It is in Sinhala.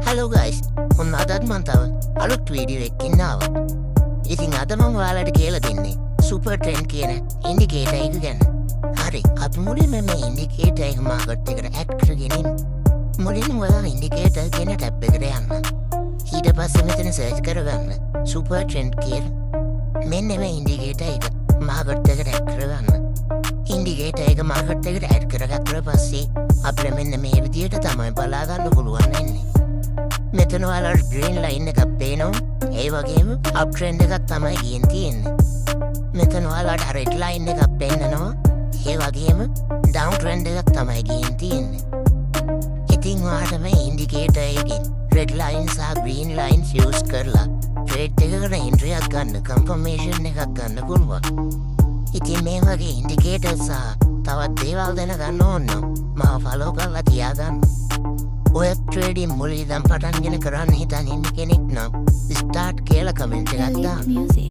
Hello guys, ඔන්න අදත් මම තව අලුත් වීඩියෝ එකකින් ආවා. ඉතින් අද මම ඔයාලට කියලා දෙන්නේ සුපර් ට්‍රෙන්ඩ් කියන ඉන්ඩිකේටර් එක ගැන. හරි, අපි මුලින්ම මේ ඉන්ඩිකේටර් එක මාකට් එකට ඇඩ් කරගෙන ඉමු. මුලින්ම ඔයාලා ඉන්ඩිකේටර් කියන ටැබ් එකට යන්න. ඊට පස්සේ මෙතන සර්ච් කරගන්න සුපර් ට්‍රෙන්ඩ් කියලා. මෙන්න මේ ඉන්ඩිකේටර් එක මාකට් එකට ඇඩ් කරගන්න. ඉන්ඩිකේටර් එක මාකට් එකට ඇඩ් කරගත්තා පස්සේ අපිට මෙන්න මේ විදියට තමයි බලා ගන්න පුළුවන් වෙන්නේ. මෙතන ඔයාලට ග්‍රීන් ලයින් එකක් පේනවා. ඒ වගේම අප් ට්‍රෙන්ඩ් එකක් තමයි ගියන් තියෙන්නේ. මෙතන ඔයාලට රෙඩ් ලයින් එකක් පෙන්නනවා. ඒ වගේම ඩවුන් ට්‍රෙන්ඩ් එකක් තමයි ගියන් තියෙන්නේ. ඉතින් ඔයාලට මේ ඉන්ඩිකේටර් එකෙන් රෙඩ් ලයින් සහ ග්‍රීන් ලයින් යූස් කරලා ට්‍රේඩ් එකකට එන්ට්‍රි එකක් ගන්න, කන්ෆර්මේෂන් එකක් ගන්න පුළුවන්. ඉතින් මේ වගේ ඉන්ඩිකේටර් සහ තවත් දේවල් දැනගන්න ඕන නම් මාව ෆලෝ කරලා තියාගන්න. ඔය ට්‍රේඩින් මුලින් ඉඳන් පටන්ගෙන කරන්න හිතන් ඉන්න කෙනෙක් නම් ස්ටාර්ට් කියලා කමෙන්ට් එකක් දාන්න.